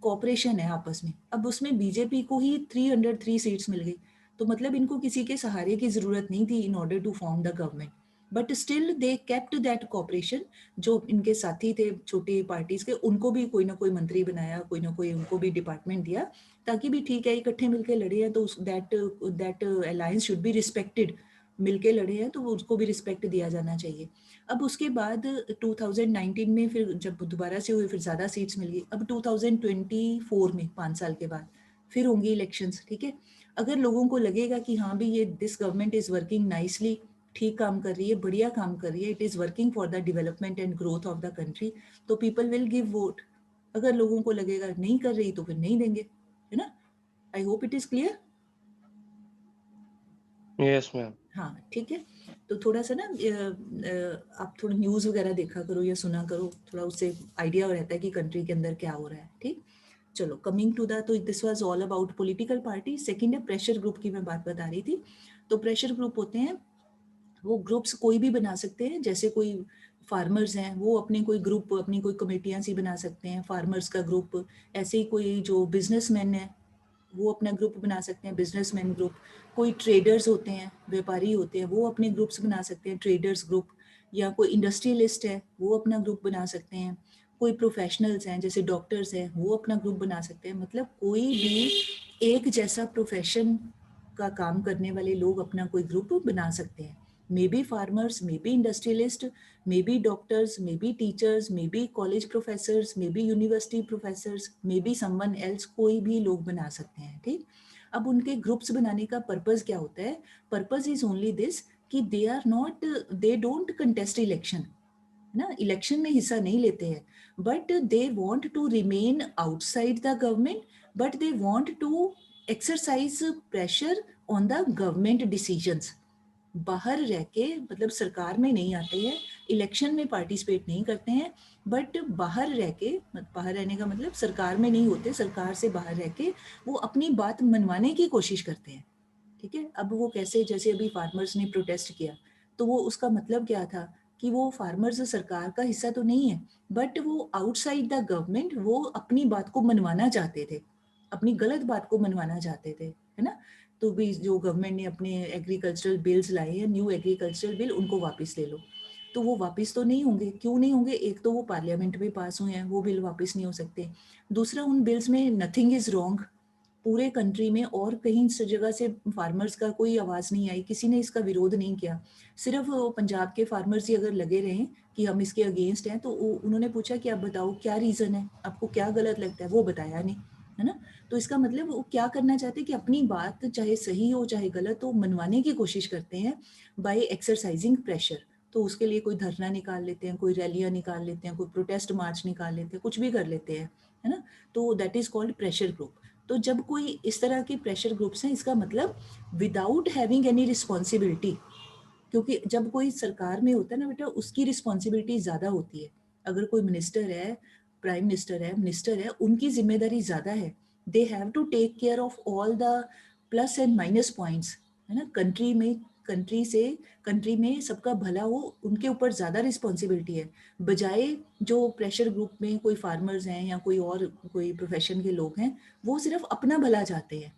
कॉपरेशन है आपस में। अब उसमें बीजेपी को ही 303 सीट्स मिल गई, तो मतलब इनको किसी के सहारे की जरूरत नहीं थी in order to form the government, but still they kept that cooperation. जो इनके साथी थे छोटी पार्टीज के, उनको भी कोई ना कोई मंत्री बनाया, कोई ना कोई उनको भी डिपार्टमेंट दिया, ताकि भी ठीक है इकट्ठे मिलके लड़े हैं तो that alliance should be respected, मिलके लड़े हैं तो उसको भी रिस्पेक्ट दिया जाना चाहिए। अब उसके बाद 2019 में फिर जब दोबारा से हुए, फिर ज़्यादा सीट्स मिल गई। अब 2024 में 5 साल के बाद फिर होंगी इलेक्शंस, ठीक है। अगर लोगों को लगेगा कि हाँ भी ये this government is working nicely, ठीक काम कर रही है, बढ़िया काम कर रही है, it is working for the development and growth of the country, तो पीपल विल गिव वोट। अगर लोगों को लगेगा नहीं कर रही तो फिर नहीं देंगे, है ना। I hope it is clear. Yes ma'am. हाँ ठीक है, तो थोड़ा सा ना आप थोड़ा न्यूज़ वगैरह देखा करो या सुना करो, थोड़ा उससे आइडिया रहता है कि कंट्री के अंदर क्या हो रहा है, ठीक। चलो कमिंग टू द, तो this was all about political party. Second है प्रेशर ग्रुप की मैं बात बता रही थी। तो प्रेशर ग्रुप होते हैं, वो ग्रुप्स कोई भी बना सकते हैं, जैसे कोई फार्मर्स हैं वो अपने कोई ग्रुप, अपनी कोई कमेटियाँ सी बना सकते हैं, फार्मर्स का ग्रुप। ऐसे ही कोई जो बिजनेसमैन है वो अपना ग्रुप बना सकते हैं, बिजनेसमैन ग्रुप। कोई ट्रेडर्स होते हैं, व्यापारी होते हैं, वो अपने ग्रुप्स बना सकते हैं, ट्रेडर्स ग्रुप। या कोई इंडस्ट्रियलिस्ट है वो अपना ग्रुप बना सकते हैं। कोई प्रोफेशनल्स हैं जैसे डॉक्टर्स हैं, वो अपना ग्रुप बना सकते हैं। मतलब कोई भी एक जैसा प्रोफेशन का काम करने वाले लोग अपना कोई ग्रुप बना सकते हैं। May be farmers, may be industrialist, may be doctors, may be teachers, may be college professors, may be university professors, may be someone else, कोई भी लोग बना सकते हैं, ठीक। अब उनके ग्रुप्स बनाने का पर्पस क्या होता है? पर्पस इज ओनली दिस कि they are not, they don't contest election, ना, इलेक्शन में हिस्सा नहीं लेते हैं, but they want to remain outside the government, but they want to exercise pressure on the government decisions. बाहर रह के, मतलब सरकार में नहीं आते हैं, इलेक्शन में पार्टिसिपेट नहीं करते हैं, बट बाहर रह के, बाहर रहने का मतलब सरकार में नहीं होते, सरकार से बाहर रह के वो अपनी बात मनवाने की कोशिश करते हैं, ठीक है। अब वो कैसे, जैसे अभी फार्मर्स ने प्रोटेस्ट किया, तो वो उसका मतलब क्या था कि वो फार्मर्स सरकार का हिस्सा तो नहीं है, बट वो आउटसाइड द गवर्नमेंट वो अपनी बात को मनवाना चाहते थे, अपनी गलत बात को मनवाना चाहते थे, है ना। तो भी जो गवर्नमेंट ने अपने एग्रीकल्चरल बिल्स लाए हैं, न्यू एग्रीकल्चरल बिल, उनको वापस ले लो, तो वो वापस तो नहीं होंगे। क्यों नहीं होंगे? एक तो वो पार्लियामेंट में पास हुए हैं, वो बिल वापस नहीं हो सकते। दूसरा, उन बिल्स में नथिंग इज रॉन्ग, पूरे कंट्री में और कहीं से जगह से फार्मर्स का कोई आवाज़ नहीं आई, किसी ने इसका विरोध नहीं किया। सिर्फ पंजाब के फार्मर्स ही अगर लगे रहें कि हम इसके अगेंस्ट हैं, तो उन्होंने पूछा कि आप बताओ क्या रीज़न है, आपको क्या गलत लगता है, वो बताया नहीं, है ना। तो इसका मतलब वो क्या करना चाहते हैं कि अपनी बात चाहे सही हो चाहे गलत हो, मनवाने की कोशिश करते हैं बाय एक्सरसाइजिंग प्रेशर। तो उसके लिए कोई धरना निकाल लेते हैं, कोई रैलियाँ निकाल लेते हैं, कोई प्रोटेस्ट मार्च निकाल लेते हैं, कुछ भी कर लेते हैं, है ना। तो that is called pressure group. तो जब कोई इस तरह के प्रेशर ग्रुप्स हैं, इसका मतलब विदाउट हैविंग एनी रिस्पॉन्सिबिलिटी, क्योंकि जब कोई सरकार में होता है ना बेटा, उसकी रिस्पॉन्सिबिलिटी ज़्यादा होती है। अगर कोई मिनिस्टर है, प्राइम मिनिस्टर है, उनकी जिम्मेदारी ज़्यादा है। They have to take care of all the plus and minus points, है ना। कंट्री में कंट्री में सबका भला हो, उनके ऊपर ज़्यादा रिस्पॉन्सिबिलिटी है, बजाय जो प्रेशर ग्रुप में कोई फार्मर्स हैं या कोई प्रोफेशन के लोग हैं, वो सिर्फ अपना भला चाहते हैं,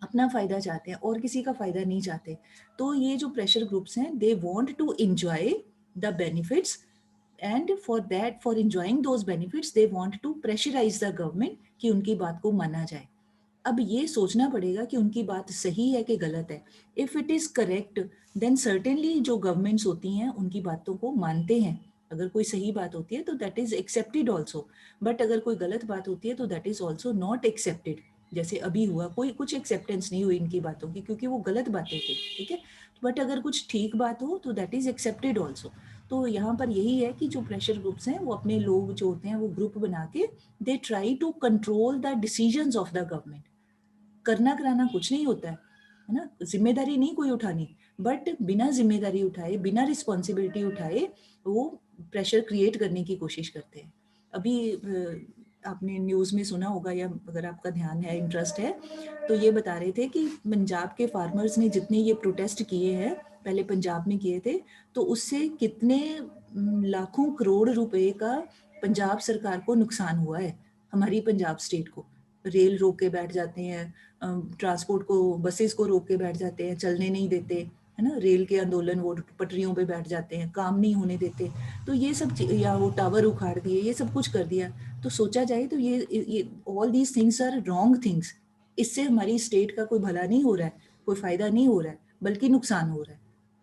अपना फ़ायदा चाहते हैं और किसी का फ़ायदा नहीं चाहते। तो ये जो प्रेशर ग्रुप्स हैं, they want to enjoy the benefits, and for enjoying those benefits they want to pressurise the government कि उनकी बात को माना जाए। अब ये सोचना पड़ेगा कि उनकी बात सही है कि गलत है। If it is correct, then certainly जो गवर्नमेंट्स होती हैं उनकी बातों को मानते हैं। अगर कोई सही बात होती है तो that is accepted also, but अगर कोई गलत बात होती है तो that is also not accepted. जैसे अभी हुआ, कोई कुछ एक्सेप्टेंस नहीं हुई इनकी बातों की क्योंकि वो गलत बातें थी, ठीक है। बट अगर कुछ ठीक बात हो तो दैट इज एक्सेप्टेड ऑल्सो। तो यहाँ पर यही है कि जो प्रेशर ग्रुप्स हैं वो अपने लोग जो होते हैं वो ग्रुप बना के they try to control the decisions of the government. करना कराना कुछ नहीं होता है ना, जिम्मेदारी नहीं कोई उठानी, बट बिना जिम्मेदारी उठाए, बिना रिस्पॉन्सिबिलिटी उठाए वो प्रेशर क्रिएट करने की कोशिश करते हैं। अभी आपने न्यूज़ में सुना होगा, या अगर आपका ध्यान है, इंटरेस्ट है, तो ये बता रहे थे कि पंजाब के फार्मर्स ने जितने ये प्रोटेस्ट किए हैं, पहले पंजाब में किए थे, तो उससे कितने लाखों करोड़ रुपए का पंजाब सरकार को नुकसान हुआ है, हमारी पंजाब स्टेट को। रेल रोक के बैठ जाते हैं, ट्रांसपोर्ट को, बसेस को रोक के बैठ जाते हैं, चलने नहीं देते, है ना, रेल के आंदोलन, वो पटरियों पे बैठ जाते हैं, काम नहीं होने देते। तो ये सब, या वो टावर उखाड़ दिए, ये सब कुछ कर दिया। तो सोचा जाए तो ये all these things are wrong things. इससे हमारी स्टेट का कोई भला नहीं हो रहा है, कोई फायदा नहीं हो रहा है, बल्कि नुकसान हो रहा है।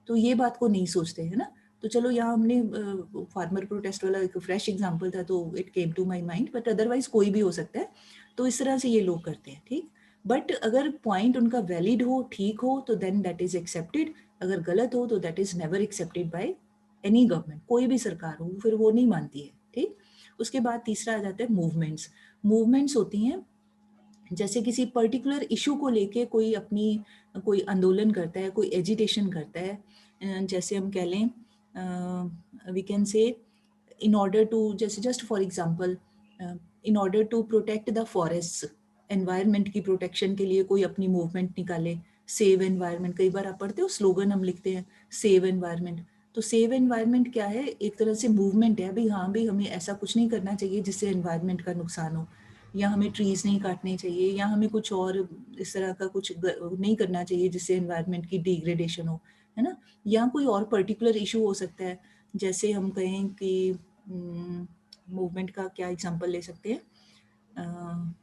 तो ये बात को नहीं सोचते, है ना। तो चलो यहाँ हमने फार्मर प्रोटेस्ट वाला एक फ्रेश एग्जांपल था तो it came to my mind, but otherwise कोई भी हो सकता है। तो इस तरह से ये लोग करते हैं, ठीक। बट अगर पॉइंट उनका वैलिड हो, ठीक हो, तो देन दैट इज एक्सेप्टेड। अगर गलत हो तो that is never accepted by any government, कोई भी सरकार हो, फिर वो नहीं मानती है, ठीक। उसके बाद तीसरा आ जाता है मूवमेंट्स। मूवमेंट्स होती हैं जैसे किसी पर्टिकुलर इशू को लेके कोई आंदोलन करता है, कोई एजिटेशन करता है। जैसे हम कह लें, we can say in order to, जैसे just for example, in order to protect the forest, environment की प्रोटेक्शन के लिए कोई अपनी मूवमेंट निकाले, सेव एनवायरनमेंट। कई बार आप पढ़ते हो स्लोगन हम लिखते हैं, सेव एनवायरनमेंट। तो सेव एनवायरनमेंट क्या है? एक तरह से मूवमेंट है, भाई हाँ भी हमें ऐसा कुछ नहीं करना चाहिए जिससे एनवायरनमेंट का नुकसान हो, या हमें ट्रीज नहीं काटने चाहिए, या हमें कुछ और इस तरह का कुछ नहीं करना चाहिए जिससे एनवायरनमेंट की डिग्रेडेशन हो, है ना। या कोई और पर्टिकुलर इशू हो सकता है, जैसे हम कहें कि मूवमेंट का क्या एग्जांपल ले सकते हैं।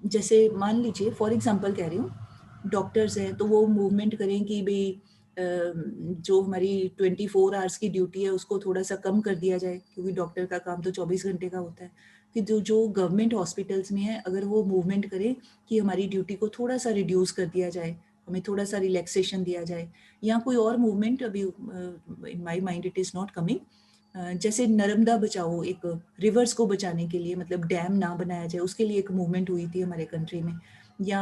जैसे मान लीजिए, फॉर एग्जांपल कह रही हूँ, डॉक्टर्स हैं तो वो मूवमेंट करें कि भाई जो हमारी 24 आवर्स की ड्यूटी है उसको थोड़ा सा कम कर दिया जाए, क्योंकि डॉक्टर का काम तो 24 घंटे का होता है। कि जो गवर्नमेंट हॉस्पिटल्स में है, अगर वो मूवमेंट करें कि हमारी ड्यूटी को थोड़ा सा रिड्यूस कर दिया जाए, हमें थोड़ा सा रिलैक्सेशन दिया जाए, या कोई और मूवमेंट, अभी in my mind it is not coming, जैसे नर्मदा बचाओ, एक रिवर्स को बचाने के लिए, मतलब डैम ना बनाया जाए, उसके लिए एक मूवमेंट हुई थी हमारे कंट्री में। या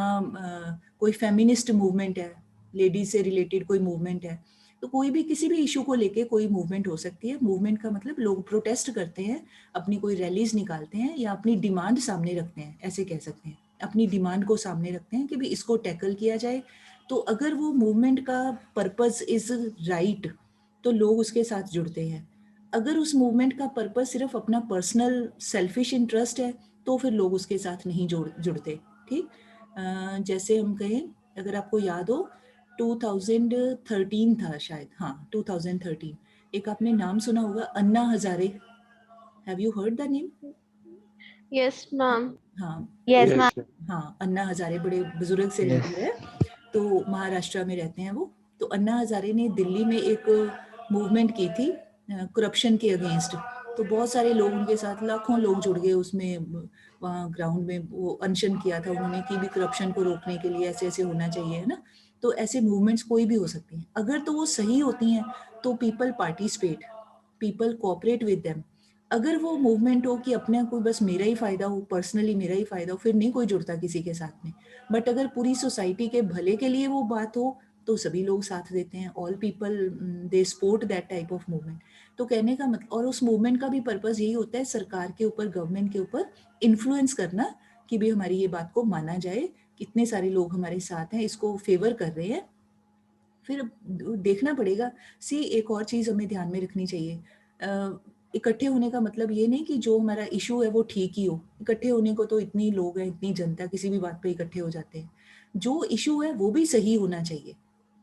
कोई फेमिनिस्ट मूवमेंट है, लेडीज से रिलेटेड कोई मूवमेंट है। तो कोई भी किसी भी इशू को लेके कोई मूवमेंट हो सकती है। मूवमेंट का मतलब लोग प्रोटेस्ट करते हैं, अपनी कोई रैलीज निकालते हैं, या अपनी डिमांड सामने रखते हैं, ऐसे कह सकते हैं, अपनी डिमांड को सामने रखते हैं कि भाई इसको टैकल किया जाए। तो अगर वो मूवमेंट का पर्पस इज राइट तो लोग उसके साथ जुड़ते हैं। अगर उस मूवमेंट का पर्पस सिर्फ अपना पर्सनल सेल्फिश इंटरेस्ट है तो फिर लोग उसके साथ नहीं जुड़ते, ठीक। जैसे हम कहें, अगर आपको याद हो, 2013 था शायद, हाँ 2013, एक आपने नाम सुना होगा, Anna Hazare. Have you heard the name? Yes ma'am. हाँ यस Yes, हाँ, अन्ना हजारे बड़े बुजुर्ग से Yes. लीडर है, तो महाराष्ट्र में रहते हैं वो। तो अन्ना हजारे ने दिल्ली में एक मूवमेंट की थी करप्शन के अगेंस्ट। तो बहुत सारे लोग उनके साथ, लाखों लोग जुड़ गए उसमें, वहाँ ग्राउंड में वो अनशन किया था उन्होंने कि भी करप्शन को रोकने के लिए ऐसे ऐसे होना चाहिए, है ना। तो ऐसे मूवमेंट्स कोई भी हो सकती हैं, अगर तो वो सही होती हैं तो people participate, people cooperate with them. अगर वो मूवमेंट हो कि अपने कोई बस मेरा ही फायदा हो, पर्सनली मेरा ही फायदा हो, फिर नहीं कोई जुड़ता किसी के साथ में। बट अगर पूरी सोसाइटी के भले के लिए वो बात हो तो सभी लोग साथ देते हैं, all people they support that type of movement. तो कहने का मतलब, और उस मूवमेंट का भी पर्पस यही होता है सरकार के ऊपर, गवर्नमेंट के ऊपर इन्फ्लुएंस करना, कि भी हमारी ये बात को माना जाए इतने सारे लोग हमारे साथ हैं, इसको फेवर कर रहे हैं, फिर देखना पड़ेगा। सी एक और चीज़ हमें ध्यान में रखनी चाहिए, इकट्ठे होने का मतलब ये नहीं कि जो हमारा इशू है वो ठीक ही हो। इकट्ठे होने को तो इतनी लोग हैं, इतनी जनता किसी भी बात पे इकट्ठे हो जाते हैं। जो इशू है वो भी सही होना चाहिए,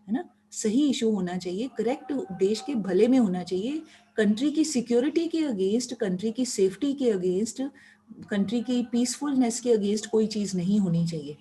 है ना, सही इशू होना चाहिए, करेक्ट, देश के भले में होना चाहिए, कंट्री की सिक्योरिटी के अगेंस्ट, कंट्री की सेफ्टी के अगेंस्ट, कंट्री की पीसफुलनेस के अगेंस्ट कोई चीज़ नहीं होनी चाहिए।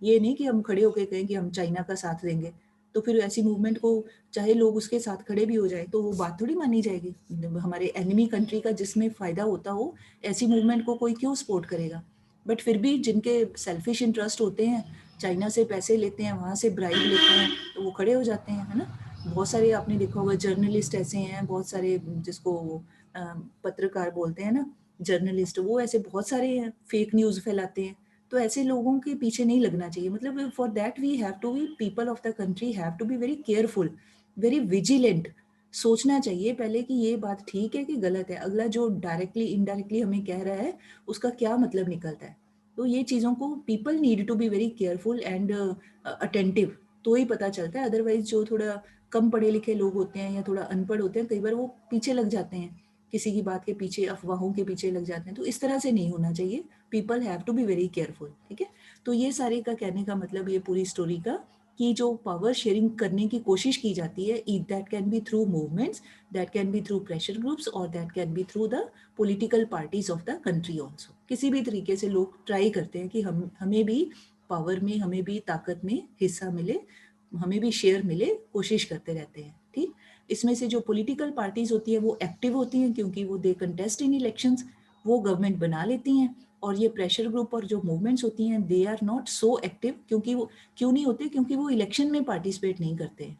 ये नहीं कि हम खड़े होकर कहें कि हम चाइना का साथ देंगे, तो फिर ऐसी मूवमेंट को चाहे लोग उसके साथ खड़े भी हो जाए तो वो बात थोड़ी मानी जाएगी। हमारे एनिमी कंट्री का जिसमें फ़ायदा होता हो, ऐसी मूवमेंट को कोई क्यों सपोर्ट करेगा। बट फिर भी जिनके सेल्फिश इंटरेस्ट होते हैं, चाइना से पैसे लेते हैं, वहाँ से ब्राइब लेते हैं, तो वो खड़े हो जाते हैं, है ना। बहुत सारे आपने देखा होगा जर्नलिस्ट ऐसे हैं, बहुत सारे जिसको पत्रकार बोलते हैं ना, जर्नलिस्ट, वो ऐसे बहुत सारे हैं, फेक न्यूज़ फैलाते हैं। तो ऐसे लोगों के पीछे नहीं लगना चाहिए। मतलब for that we have to be, people of the country have to be very careful, very vigilant. सोचना चाहिए पहले कि ये बात ठीक है कि गलत है, अगला जो डायरेक्टली इनडायरेक्टली हमें कह रहा है उसका क्या मतलब निकलता है। तो ये चीज़ों को people need to be very careful and attentive, तो ही पता चलता है। अदरवाइज जो थोड़ा कम पढ़े लिखे लोग होते हैं या थोड़ा अनपढ़ होते हैं, कई बार वो पीछे लग जाते हैं, किसी की बात के पीछे, अफवाहों के पीछे लग जाते हैं। तो इस तरह से नहीं होना चाहिए, people have to be very careful, ठीक है। तो ये सारे का कहने का मतलब, ये पूरी स्टोरी का, कि जो पावर शेयरिंग करने की कोशिश की जाती है, that can be through movements, that can be through pressure groups, और that can be through the political parties of the country also. किसी भी तरीके से लोग ट्राई करते हैं कि हमें भी पावर में, हमें भी ताकत में हिस्सा मिले, हमें भी शेयर मिले, कोशिश करते रहते हैं, ठीक। इसमें से जो पॉलिटिकल पार्टीज होती है वो एक्टिव होती हैं, क्योंकि वो दे कंटेस्ट इन इलेक्शंस, वो गवर्नमेंट बना लेती हैं। और ये प्रेशर ग्रुप और जो मूवमेंट्स होती हैं, they are not so active, क्योंकि वो क्यों नहीं होते, क्योंकि वो इलेक्शन में पार्टिसिपेट नहीं करते हैं।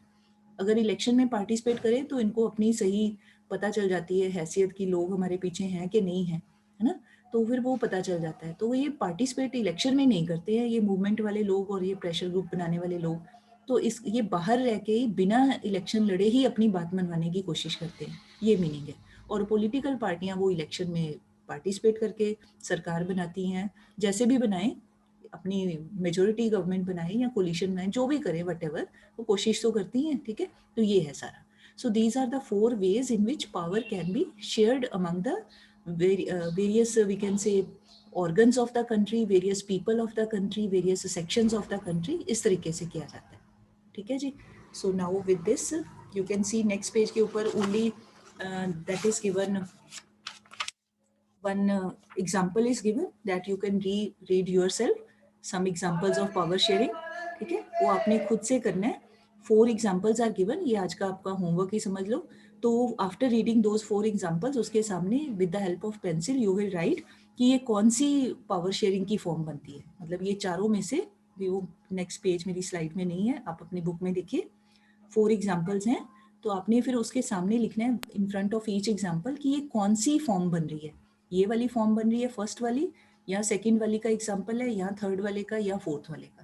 अगर इलेक्शन में पार्टिसिपेट करें तो इनको अपनी सही पता चल जाती है हैसियत की, लोग हमारे पीछे हैं कि नहीं है, है ना, तो फिर वो पता चल जाता है। तो वो ये पार्टिसिपेट इलेक्शन में नहीं करते हैं, ये मूवमेंट वाले लोग और ये प्रेशर ग्रुप बनाने वाले लोग। तो ये बाहर रह के ही, बिना इलेक्शन लड़े ही अपनी बात मनवाने की कोशिश करते हैं, ये मीनिंग है। और पॉलिटिकल पार्टियां वो इलेक्शन में पार्टिसिपेट करके सरकार बनाती हैं, जैसे भी बनाएं, अपनी मेजोरिटी गवर्नमेंट बनाए या कोलिशन बनाए, जो भी करे, वटेवर, वो कोशिश तो करती हैं, ठीक है। तो ये है सारा। So these are the 4 ways in which power can be shared among the various, we can say, organs of the country, various people of the country, various sections of the country, इस तरीके से किया जाता है, ठीक है जी। So now with this you can see next page के ऊपर only that is given, one example is given that you can read yourself, some examples of power sharing, ठीक है, वो आपने खुद से करना है। 4 examples are given, ये आज का आपका होमवर्क ही समझ लो। तो आफ्टर रीडिंग दोज 4 examples, उसके सामने with the help of pencil you will write कि ये कौन सी पावर शेयरिंग की फॉर्म बनती है। मतलब ये चारों में से भी, वो नेक्स्ट पेज मेरी स्लाइड में नहीं है, आप अपनी बुक में देखिए, 4 एग्जाम्पल्स हैं। तो आपने फिर उसके सामने लिखना है in front of each example कि ये कौन सी फॉर्म बन रही है, ये वाली फॉर्म बन रही है फर्स्ट वाली, या सेकंड वाली का एग्जाम्पल है, या थर्ड वाले का, या फोर्थ वाले का,